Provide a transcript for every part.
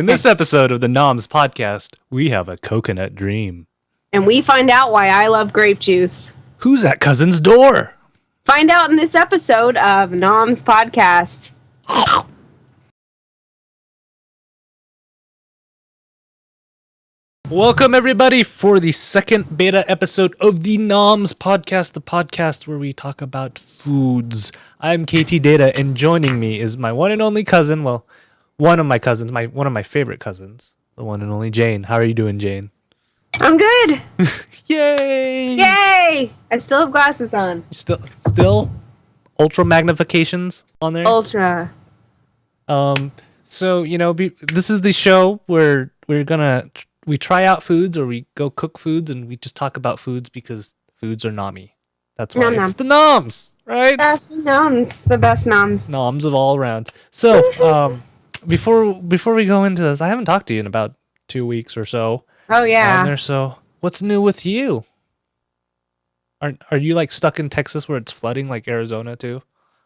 In this episode of the Noms Podcast, we have a coconut dream. And we find out why I love grape juice. Who's at cousin's door? Find out in this episode of Noms Podcast. Welcome, everybody, for the second beta episode of the Noms Podcast, the podcast where we talk about foods. I'm Ktdata, and joining me is my one and only cousin. Well, one of my cousins, one of my favorite cousins, the one and only Jane. How are you doing, Jane? I'm good. Yay! Yay! I still have glasses on. Still ultra magnifications on there? Ultra. So, this is the show where we try out foods or we go cook foods and we just talk about foods because foods are nommy. That's why it's the Noms, right? That's the Noms. The best Noms. Noms of all around. So, before we go into this, I haven't talked to you in about 2 weeks or so. Oh, yeah. So, what's new with you? Are you like stuck in Texas where it's flooding like Arizona too?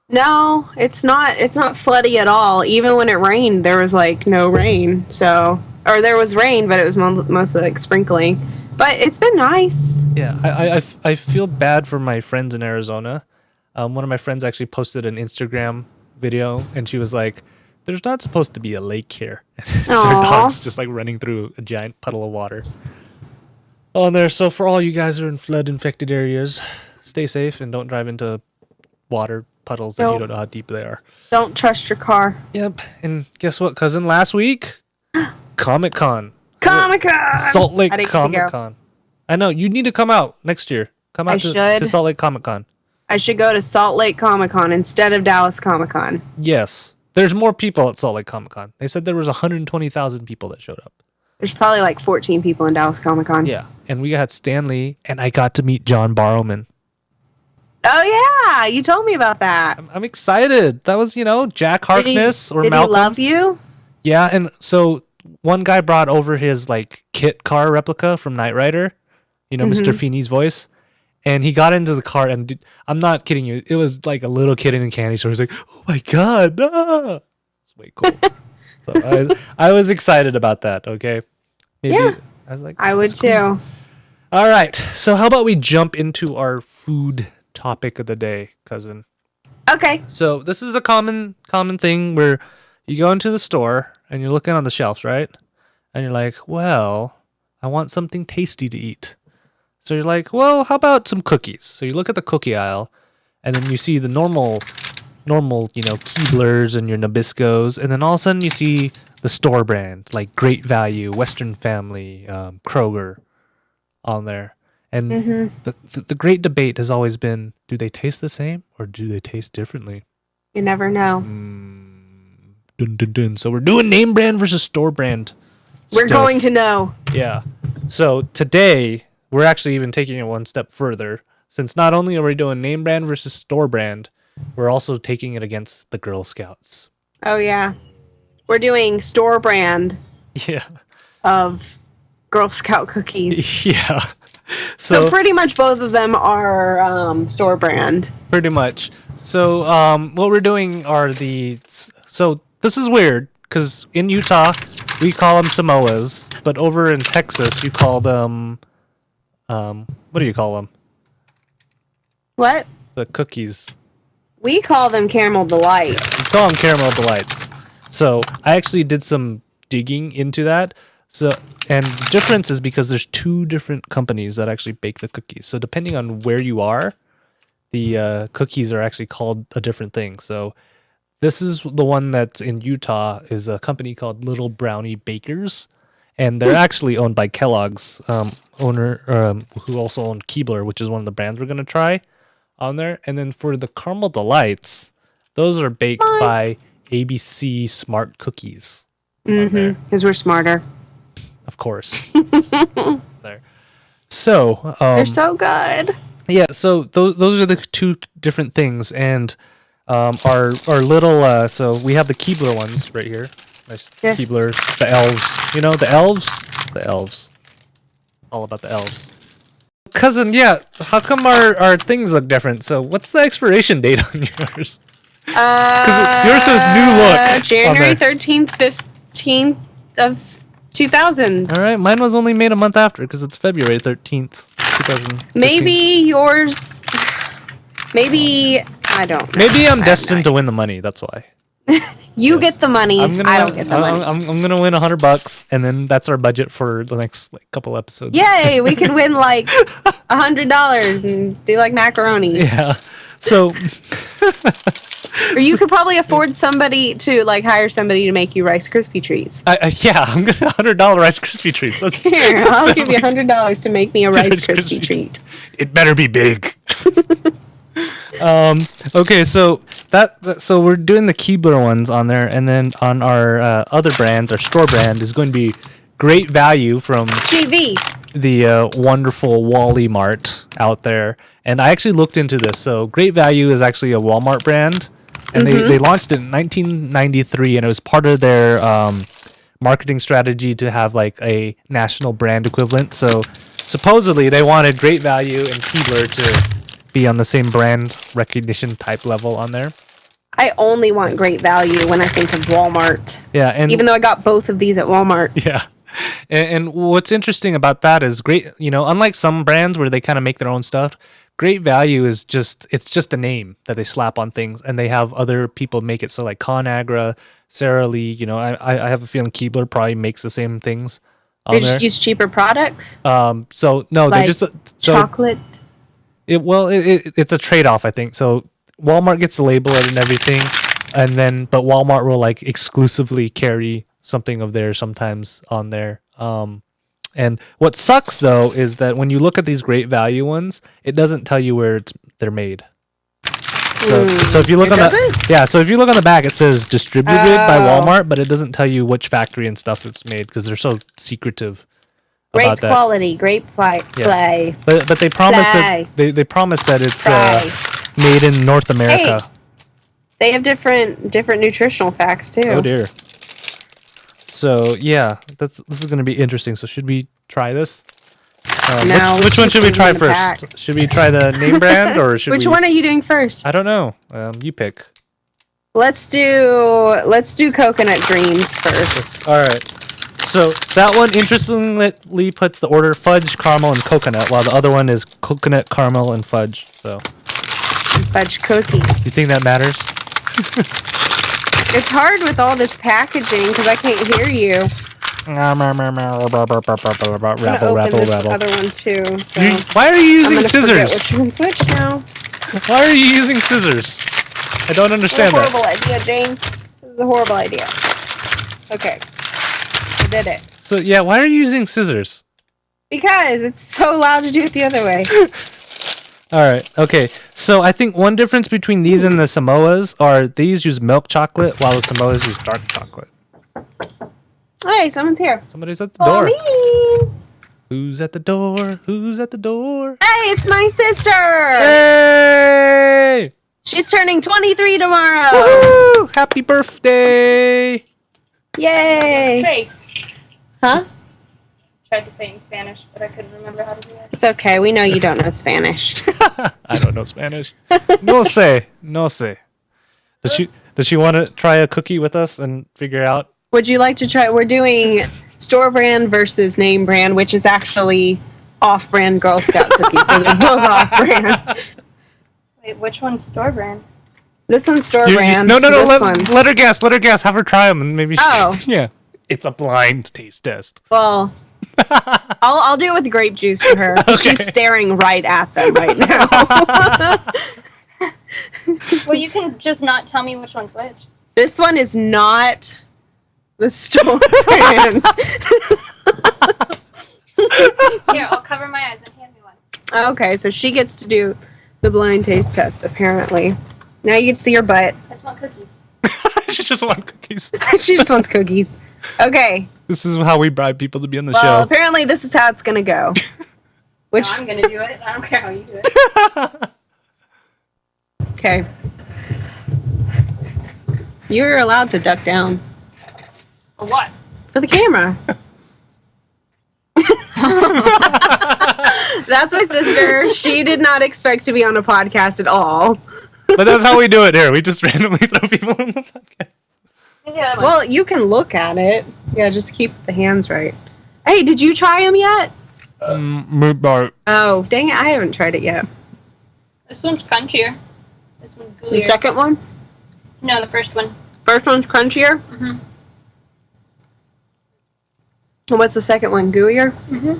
No, it's not. It's not floody at all. Even when it rained, there was like no rain. Or there was rain, but it was mostly like sprinkling. But it's been nice. Yeah, I feel bad for my friends in Arizona. One of my friends actually posted an Instagram video, and she was like, "There's not supposed to be a lake here." Her dog's just like running through a giant puddle of water on there. So for all you guys who are in flood-infected areas, stay safe and don't drive into water puddles that you don't know how deep they are. Don't trust your car. Yep. And guess what, cousin? Last week, Comic-Con. Comic-Con! Salt Lake Comic-Con. I know. You need to come out next year. Come out to Salt Lake Comic-Con. I should go to Salt Lake Comic-Con instead of Dallas Comic-Con. Yes. There's more people at Salt Lake Comic-Con. They said there was 120,000 people that showed up. There's probably like 14 people in Dallas Comic-Con. Yeah. And we got Stan Lee, and I got to meet John Barrowman. Oh, yeah. You told me about that. I'm excited. That was, Jack Harkness or Malcolm. Did he love you? Yeah, and so one guy brought over his, kit car replica from Knight Rider, Mr. Feeney's voice. And he got into the car, and I'm not kidding you. It was like a little kid in a candy store. He's like, "Oh my god!" Ah! It's way cool. So I was excited about that. Okay. Maybe, yeah. I was like, I would too. Cool. All right. So how about we jump into our food topic of the day, cousin? Okay. So this is a common thing where you go into the store and you're looking on the shelves, right? And you're like, "Well, I want something tasty to eat." So you're like, well, how about some cookies? So you look at the cookie aisle, and then you see the normal, Keeblers and your Nabiscos, and then all of a sudden you see the store brand, like Great Value, Western Family, Kroger, on there. And the great debate has always been, do they taste the same or do they taste differently? You never know. Dun, dun, dun. So we're doing name brand versus store brand. We're going to know. Yeah. So today, we're actually even taking it one step further, since not only are we doing name brand versus store brand, we're also taking it against the Girl Scouts. Oh, yeah. We're doing store brand of Girl Scout cookies. Yeah. So pretty much both of them are store brand. Pretty much. So what we're doing are so this is weird, because in Utah, we call them Samoas, but over in Texas, you call them... what do you call them? What? The cookies. We call them Caramel Delights. We call them Caramel Delights. So I actually did some digging into that. And the difference is because there's two different companies that actually bake the cookies. So depending on where you are, the cookies are actually called a different thing. So this is the one that's in Utah is a company called Little Brownie Bakers. And they're actually owned by Kellogg's owner, who also owned Keebler, which is one of the brands we're going to try on there. And then for the Caramel Delights, those are baked by ABC Smart Cookies. Because we're smarter. Of course. There. So they're so good. Yeah, so those are the two different things. And our little, so we have the Keebler ones right here. Nice Keebler, the elves. You know, the elves? The elves. All about the elves. Cousin, how come our things look different? So what's the expiration date on yours? Because yours says new look. January 13th, 15th, of 2000s. All right, mine was only made a month after because it's February 13th, 2000. Maybe yours. Maybe I don't know. Maybe I'm destined to win the money. That's why. You get the money. I don't get the money. I'm gonna win $100, and then that's our budget for the next couple episodes. Yay! We could win like $100 and do like macaroni. Yeah. So. Or you could probably afford somebody to like hire somebody to make you Rice Krispie treats. Yeah, I'm gonna $100 Rice Krispie treats. Here, I'll give you $100 to make me a Rice Krispie treat. It better be big. Okay, so so we're doing the Keebler ones on there, and then on our other brand, our store brand, is going to be Great Value from GV. The wonderful Wally Mart out there. And I actually looked into this. So Great Value is actually a Walmart brand, and they launched it in 1993, and it was part of their marketing strategy to have like a national brand equivalent. So supposedly they wanted Great Value and Keebler to be on the same brand recognition type level on there. I only want Great Value when I think of Walmart. Yeah, and even though I got both of these at Walmart. Yeah. And what's interesting about that is unlike some brands where they kind of make their own stuff, Great Value is just a name that they slap on things, and they have other people make it. So like ConAgra, Sara Lee, I have a feeling Keebler probably makes the same things. They just use cheaper products? So no, like they just chocolate. It's a trade-off, I think. So Walmart gets to label it and everything, but Walmart will like exclusively carry something of theirs sometimes on there. And what sucks though is that when you look at these Great Value ones, it doesn't tell you where they're made. So if you look so if you look on the back, it says distributed by Walmart, but it doesn't tell you which factory and stuff it's made because they're so secretive. Great quality, great place. But they promise they promise that it's made in North America. Hey, they have different nutritional facts too. Oh dear. So yeah, this is going to be interesting. So should we try this? Which one should we try first? Pack. Should we try the name brand or should Which one are you doing first? I don't know. You pick. Let's do Coconut Dreams first. All right. So that one interestingly puts the order fudge, caramel, and coconut, while the other one is coconut, caramel, and fudge. So fudge cookies. You think that matters? It's hard with all this packaging because I can't hear you. Rabble. Other one too. So why are you using scissors? Which one's which now? Why are you using scissors? I don't understand that. This is a horrible idea, Jane. This is a horrible idea. Okay. I did it. So yeah, why are you using scissors? Because it's so loud to do it the other way. All right. Okay. So I think one difference between these and the Samoas are these use milk chocolate, while the Samoas use dark chocolate. Hey, someone's here. Somebody's at the door. Me. Who's at the door? Who's at the door? Hey, it's my sister. Hey! She's turning 23 tomorrow. Woo! Happy birthday! Yay! Trace. Huh? Tried to say it in Spanish, but I couldn't remember how to do it. It's okay. We know you don't know Spanish. I don't know Spanish. No sé. Does she want to try a cookie with us and figure out? Would you like to try? We're doing store brand versus name brand, which is actually off-brand Girl Scout cookies. So they're both off-brand. Wait, which one's store brand? This one's store brand. No. Let her guess. Have her try them, and maybe. Yeah. It's a blind taste test. Well, I'll do it with grape juice for her. Okay. She's staring right at them right now. Well, you can just not tell me which one's which. This one is not the store brand. Here, I'll cover my eyes and hand me one. Okay, so she gets to do the blind taste test, apparently. Now you get to see her butt. I want cookies. She just wants cookies. She just wants cookies. Okay. This is how we bribe people to be on the show. Well, apparently this is how it's going to go. No, I'm going to do it. I don't care how you do it. Okay. You're allowed to duck down. For what? For the camera. That's my sister. She did not expect to be on a podcast at all. But that's how we do it here. We just randomly throw people on the podcast. Well, you can look at it. Yeah, just keep the hands right. Hey, did you try them yet? Meat bite. Oh, dang it, I haven't tried it yet. This one's crunchier. This one's gooier. The second one? No, the first one. First one's crunchier? Mm-hmm. And what's the second one? Gooier? Mm-hmm.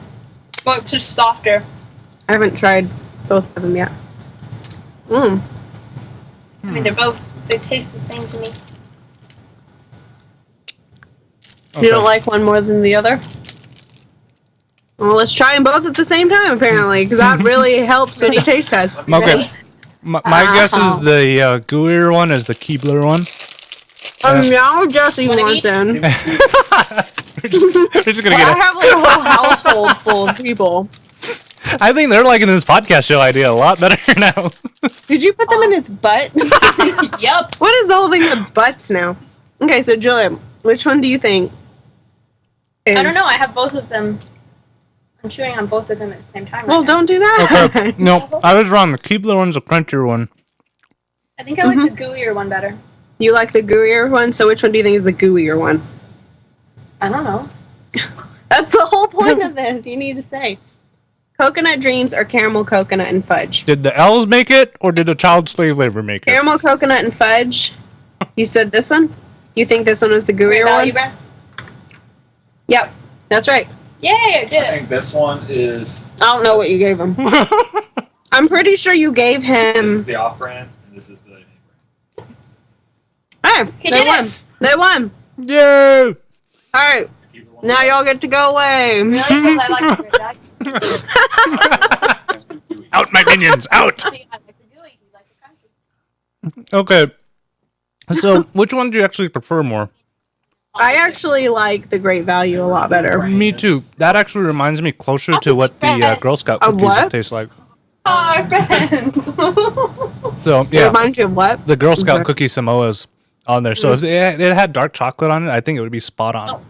Well, it's just softer. I haven't tried both of them yet. I mean, they taste the same to me. You don't like one more than the other? Well, let's try them both at the same time, apparently, because that really helps when you taste test. Okay. My guess is the gooier one is the Keebler one. Now Jesse wants in. We're just gonna I get have like a whole household full of people. I think they're liking this podcast show idea a lot better now. Did you put them in his butt? Yep. What is the whole thing with butts now? Okay, so Julia, which one do you think is... I don't know. I have both of them. I'm chewing on both of them at the same time. Well, right now. don't do that. Okay. No, I was wrong. The Keebler one's a crunchier one. I think I like the gooier one better. You like the gooier one? So which one do you think is the gooier one? I don't know. That's the whole point of this. You need to say. Coconut Dreams or caramel coconut and fudge? Did the elves make it, or did the child slave labor make it? Caramel coconut and fudge. You said this one? You think this one was the gooier Value one? brand? Yep, that's right. Yay, I did I it. think this one is I don't know what you gave him. I'm pretty sure you gave this is him... the off-brand and this is the name brand. Hey, He they did won. it. They won. Yay! Alright, Keep it one now y'all get to go away. Really? Because I like the gooey. Out, my minions! Out! See, I like the gooey. You like the crunchy. Okay. So, which one do you actually prefer more? I actually like the Great Value a lot better. Me too. That actually reminds me closer to what the Girl Scout A cookies what? taste like. Our friends. So, It yeah, reminds you of what? the Girl Scout Okay. cookie Samoa's on there. So, if it had dark chocolate on it, I think it would be spot on.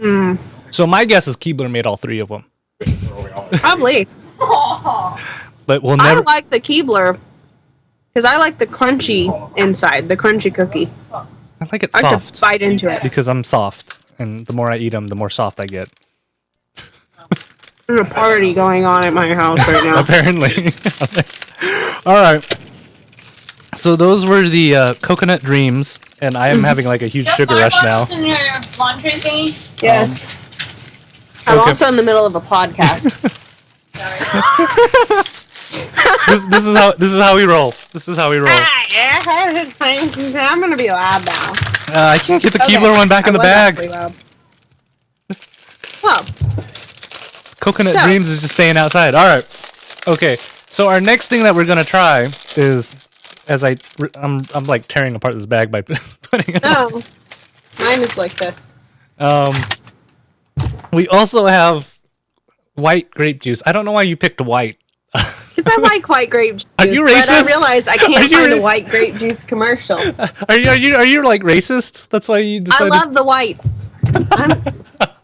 Mm, So, my guess is Keebler made all three of them. probably. But we'll I never. like the Keebler because I like the crunchy inside, the crunchy cookie. I like it I soft. could bite into it. Because I'm soft. And the more I eat them, the more soft I get. There's a party going on at my house right now. Apparently. All right. So those were the coconut dreams, and I am having like a huge sugar rush now. In your laundry thingy. Yes. I'm okay. also in the middle of a podcast. This is how we roll. This is how we roll. I'm gonna be loud now. I can't get the Okay. Keebler one back in the I was actually bag. loud. Well, Coconut So- dreams is just staying outside. All right. Okay. So our next thing that we're gonna try is, I'm like tearing apart this bag by putting it. no. Mine is like this. We also have white grape juice. I don't know why you picked white. Because I like white grape juice. Are you But I racist? realized I Are can't you find ra- a white grape juice commercial. Are you like racist? That's why you I decided. love the whites.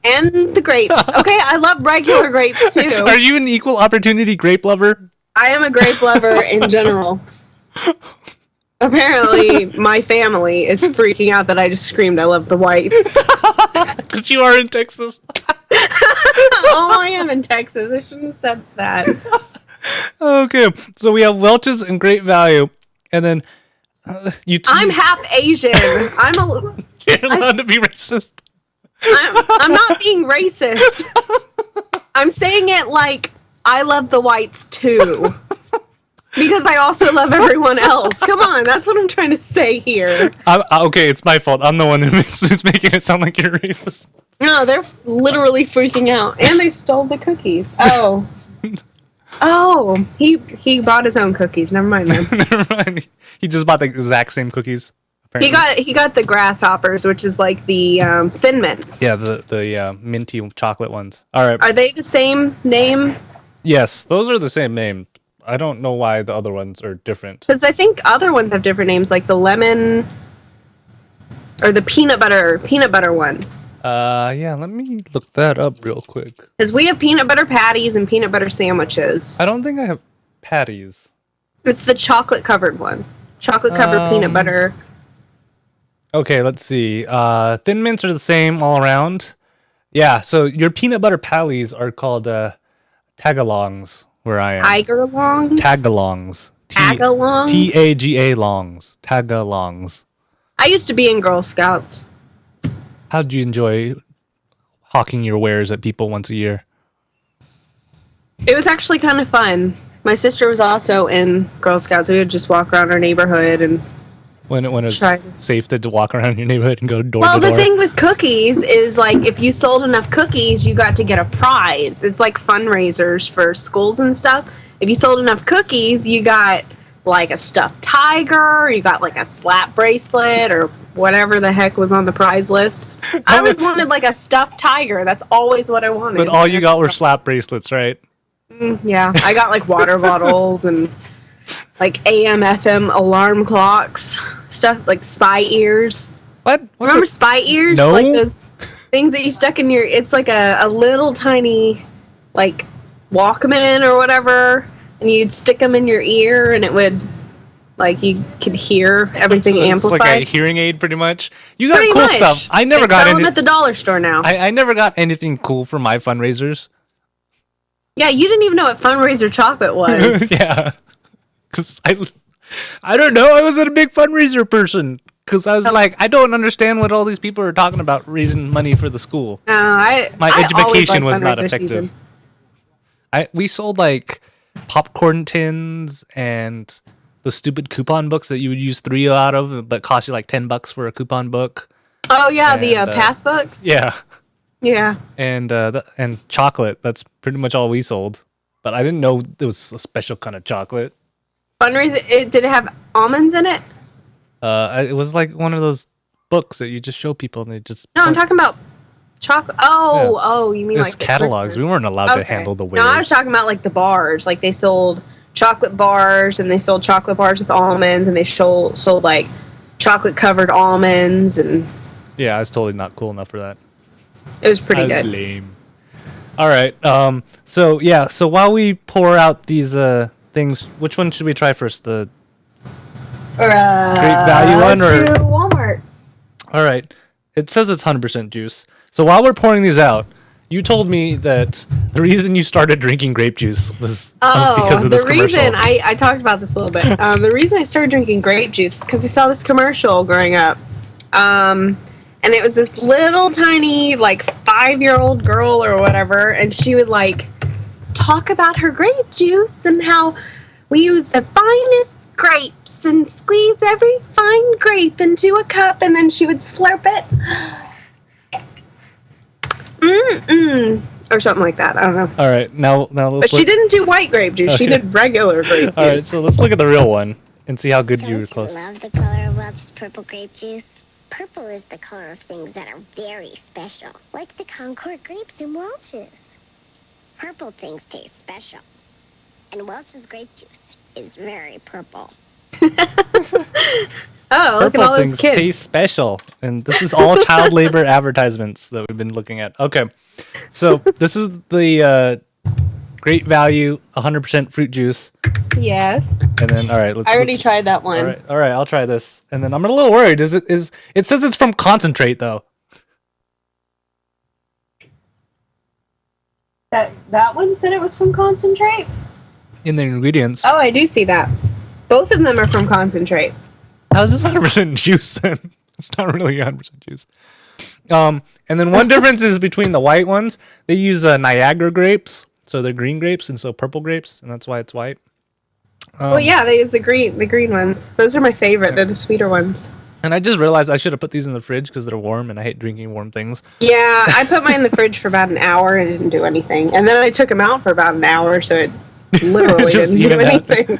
And the grapes. Okay, I love regular grapes too. Are you an equal opportunity grape lover? I am a grape lover in general. Apparently, my family is freaking out that I just screamed I love the whites. Because you are in Texas. Oh, I am in Texas. I shouldn't have said that. Okay, so we have Welch's and Great Value, and then I'm half Asian. You're allowed to be racist. I'm not being racist. I'm saying it like I love the whites too. Because I also love everyone else. Come on, that's what I'm trying to say here. Okay, it's my fault. I'm the one who's making it sound like you're racist. No, they're literally freaking out. And they stole the cookies. Oh. Oh, he bought his own cookies. Never mind then. Never mind. He just bought the exact same cookies. Apparently. He got the grasshoppers, which is like the Thin Mints. Yeah, the minty chocolate ones. All right. Are they the same name? Yes, those are the same name. I don't know why the other ones are different. Because I think other ones have different names, like the lemon or the peanut butter ones. Yeah, let me look that up real quick. Because we have peanut butter patties and peanut butter sandwiches. I don't think I have patties. It's the chocolate covered one. Chocolate covered peanut butter. Okay, let's see. Thin Mints are the same all around. Yeah, so your peanut butter pallies are called tagalongs where I am. Tiger longs? Tagalongs. Tagalongs? Taga longs. Tagalongs. I used to be in Girl Scouts. How did you enjoy hawking your wares at people once a year? It was actually kind of fun. My sister was also in Girl Scouts. We would just walk around our neighborhood and When it's try. safe to walk around your neighborhood and go door Well, to door. the thing with cookies is like if you sold enough cookies, you got to get a prize. It's like fundraisers for schools and stuff. If you sold enough cookies, you got like a stuffed tiger, you got like a slap bracelet or whatever the heck was on the prize list. I always wanted like a stuffed tiger. That's always what I wanted. But all you got were slap bracelets, right? Yeah, I got like water bottles and like AM, FM alarm clocks, stuff like spy ears. What? Remember spy ears? No. Like those things that you stuck in your. It's like a little tiny, like Walkman or whatever, and you'd stick them in your ear, and it would, like, you could hear everything It's amplified. like a hearing aid, pretty much. You got Pretty cool much. stuff. I never They got sell them any. at the dollar store now. I never got anything cool for my fundraisers. Yeah, you didn't even know what fundraiser chocolate was. Yeah, because I don't know. I wasn't a big fundraiser person because I was like, I don't understand what all these people are talking about raising money for the school. My My education was not effective. We sold like popcorn tins and those stupid coupon books that you would use 3 out of, but cost you like $10 for a coupon book. Oh yeah, the And, pass books. Yeah, Yeah. and chocolate. That's pretty much all we sold. But I didn't know there was a special kind of chocolate. Fundraiser. Did it have almonds in it? It was like one of those books that you just show people and they just. No, I'm talking about chocolate. Oh, you mean It was like the catalogs. We Christmas. weren't allowed to handle the wares. No, I was talking about like the bars. Like they sold chocolate bars, and they sold chocolate bars with almonds, and they sold like chocolate covered almonds, and Yeah, I was totally not cool enough for that. it was pretty That was good. lame. All right. So while we pour out these things, which one should we try first? The Great value one, let's or- do Walmart. All right. It says it's 100% juice. So while we're pouring these out, you told me that the reason you started drinking grape juice was because of this the commercial. reason I talked about this a little bit. The reason I started drinking grape juice is because I saw this commercial growing up, and it was this little tiny like 5-year-old girl or whatever, and she would like talk about her grape juice and how we use the finest grapes and squeeze every fine grape into a cup, and then she would slurp it. Or something like that. I don't know. All right. Now But let's she look. didn't do white grape juice. She Okay. did regular grape juice. All right. So let's look at the real one and see how good you were Don't close. love the color of Welch's purple grape juice? Purple is the color of things that are very special, like the Concord grapes in Welch's. Purple things taste special, and Welch's grape juice is very purple. Oh, look at all those things kids. taste special, and this is all child labor advertisements that we've been looking at. Okay, so this is the great value 100% fruit juice, Yes. and then all right, let's. I already let's- tried that one. All right, I'll try this, and then I'm a little worried. It says it's from concentrate though. That one said it was from concentrate? In the ingredients. Oh, I do see that. Both of them are from concentrate. How is this 100% juice then? It's not really 100% juice. And then one difference is between the white ones. They use Niagara grapes, so they're green grapes, and so purple grapes, and that's why it's white. Well, yeah, they use the green ones. Those are my favorite. They're the sweeter ones. And I just realized I should have put these in the fridge because they're warm, and I hate drinking warm things. Yeah, I put mine in the fridge for about an hour and it didn't do anything. And then I took them out for about an hour, so it literally Just didn't do even out. anything.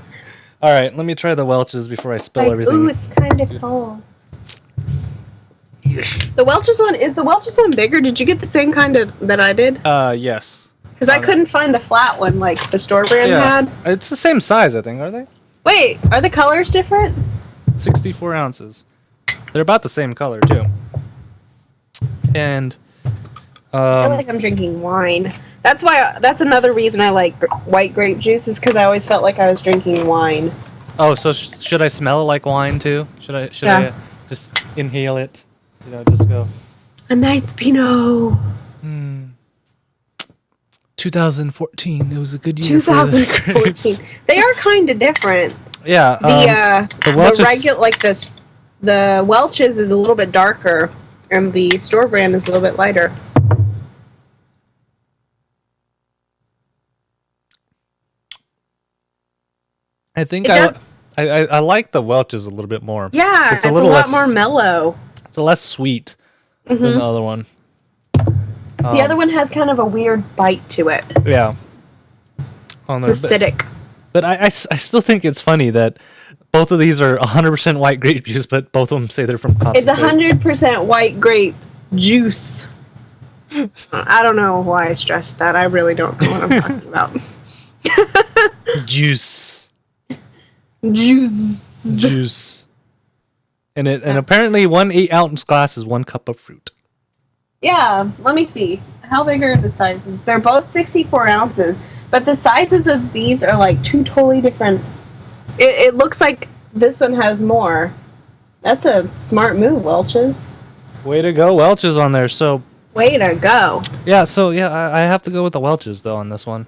All right, let me try the Welch's before I spill Like, everything. ooh, it's kind of cold. The Welch's one, is the Welch's one bigger? Did you get the same kind of that I did? Yes. Because I couldn't find the flat one like the store brand had. It's the same size, I think, are they? Wait, are the colors different? 64 ounces. They're about the same color, too. And I feel like I'm drinking wine. That's another reason I like white grape juice is because I always felt like I was drinking wine. oh, so should I smell it like wine too? Should I just inhale it? Just go. A nice Pinot. Hmm. 2014. It was a good year for the 2014. grapes. They are kind of different. Yeah. The Welch's, regular, like this, the Welch's is a little bit darker, and the store brand is a little bit lighter. I think It does- I like the Welch's a little bit more. Yeah, it's a little lot less, more mellow. It's less sweet than the other one. The other one has kind of a weird bite to it. Yeah. On It's there, acidic. but I still think it's funny that both of these are 100% white grape juice, but both of them say they're from It's concentrate. 100% white grape juice. I don't know why I stressed that. I really don't know what I'm talking about. Juice. Juice. And apparently 1 8-ounce glass is 1 cup of fruit. Yeah, let me see. How big are the sizes? They're both 64 ounces, but the sizes of these are like two totally different. It looks like this one has more. That's a smart move, Welch's. Way to go, Welch's on there. So Way to go. yeah, I have to go with the Welch's though on this one.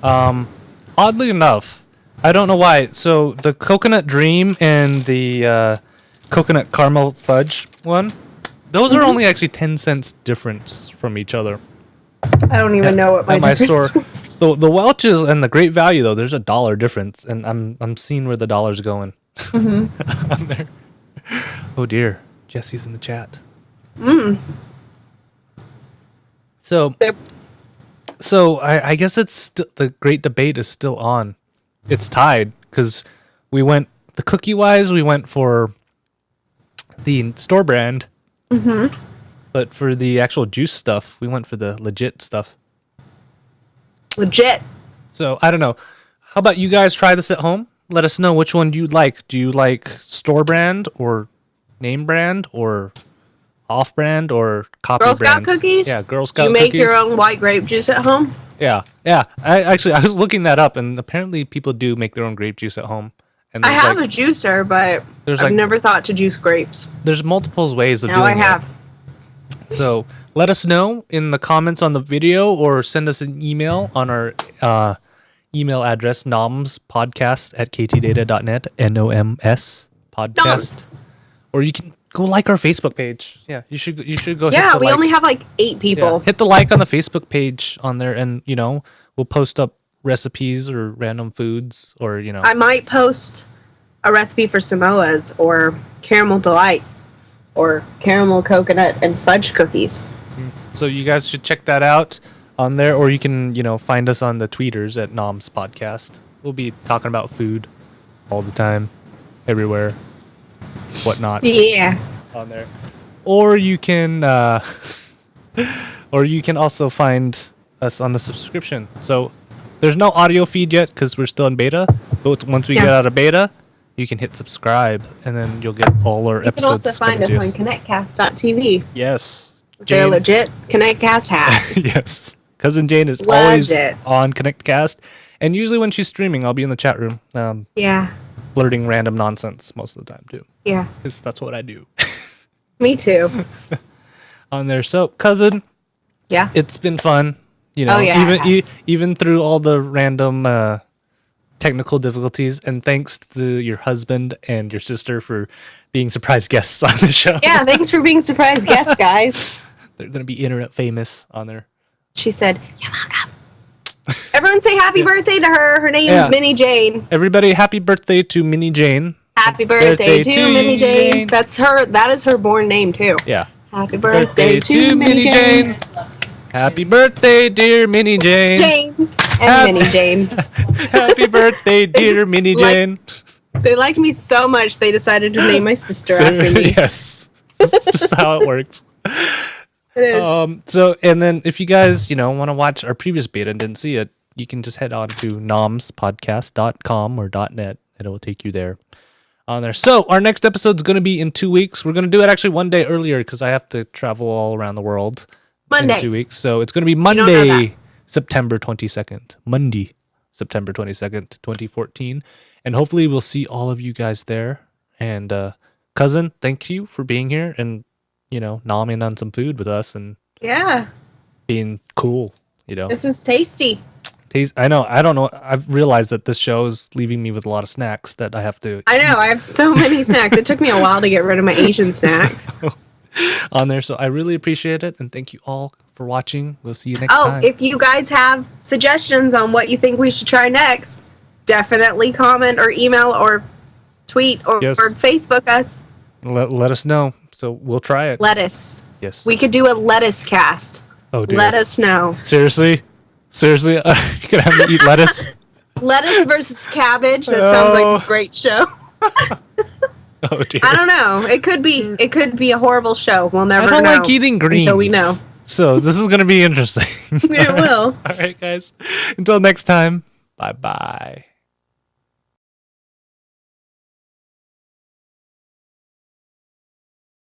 Oddly enough, I don't know why. So the Coconut Dream and the Coconut Caramel Fudge one, those are only actually 10 cents difference from each other. I don't even know what At my store. difference was. The Welch's and the Great Value though, there's $1 difference, and I'm seeing where the dollar's going. On there. Oh dear, Jesse's in the chat. So They're- I guess it's the great debate is still on. It's tied because we went the cookie wise. We went for the store brand, but for the actual juice stuff, we went for the legit stuff. Legit. So I don't know. How about you guys try this at home? Let us know which one you like. Do you like store brand or name brand or off brand or copy Girl Scout brand? cookies? Yeah, Girl Do Scout you make cookies. your own white grape juice at home? Yeah. I was looking that up, and apparently people do make their own grape juice at home. And I there's have like, a juicer, but There's I've like- never thought to juice grapes. there's multiple ways of Now I doing have. it. So let us know in the comments on the video, or send us an email on our email address, nomspodcast@ktdata.net, NOMS podcast. Don't. Or you can go like our Facebook page. Yeah, you should go. Yeah, hit the we like. only have like 8 people. Yeah, hit the like on the Facebook page on there, and we'll post up recipes or random foods, or I might post a recipe for Samoas or caramel delights or caramel coconut and fudge cookies. So you guys should check that out on there, or you can find us on the tweeters at Noms Podcast. We'll be talking about food all the time, everywhere, whatnot. Yeah. On there, or you can also find us on the subscription. So there's no audio feed yet because we're still in beta, but once we Yeah. get out of beta, you can hit subscribe, and then you'll get all our You can episodes. also find us coming on to you. connectcast.tv. Yes, They're Jane- legit Connectcast hat. Yes, cousin Jane is Legit. always on ConnectCast, and usually when she's streaming, I'll be in the chat room, Yeah. blurting random nonsense most of the time too, Yeah. because that's what I do Me too. on there. So, cousin, Yeah. it's been fun. Oh, yeah, it has. Even through all the random technical difficulties, and thanks to your husband and your sister for being surprise guests on the show. Yeah, thanks for being surprise guests, guys. They're gonna be internet famous on there. She said, "You're welcome." Everyone say happy birthday to her. Her name's Yeah. Minnie Jane. Everybody, happy birthday to Minnie Jane. Happy birthday to Minnie you, Jane. That's her. That is her born name too. Yeah. Happy birthday to Minnie Jane. Happy birthday, dear Minnie Jane. Jane and Happy- Minnie Jane. Happy birthday, dear just Minnie like- Jane. They liked me so much they decided to name my sister after me. Yes. That's just how it works. It is. So, and then if you guys, want to watch our previous beta and didn't see it, you can just head on to nomspodcast.com or .net, and it will take you there. On there. So, our next episode's going to be in 2 weeks. We're going to do it actually one day earlier because I have to travel all around the world Monday. in 2 weeks. So, it's going to be don't know Monday, September 22nd. Monday, September 22nd, 2014. And hopefully we'll see all of you guys there. And cousin, thank you for being here and, nomming on some food with us and Yeah. being cool, You know, This was tasty. I know. I don't know. I've realized that this show is leaving me with a lot of snacks that I have to. I know. I have so many snacks. It took me a while to get rid of my Asian snacks. on there. So I really appreciate it, and thank you all for watching. We'll see you next Oh, time. if you guys have suggestions on what you think we should try next, definitely comment or email or tweet or Facebook us. Let us know. So we'll try it. Lettuce. Yes. We could do a lettuce cast. Oh, dear. Let us know. Seriously? You're gonna have me eat lettuce? Lettuce versus cabbage. That sounds like a great show. Oh dear. I don't know. It could be a horrible show. We'll never know. I don't like eating greens until we know. So this is gonna be interesting. It will. All right, guys. Until next time. Bye bye.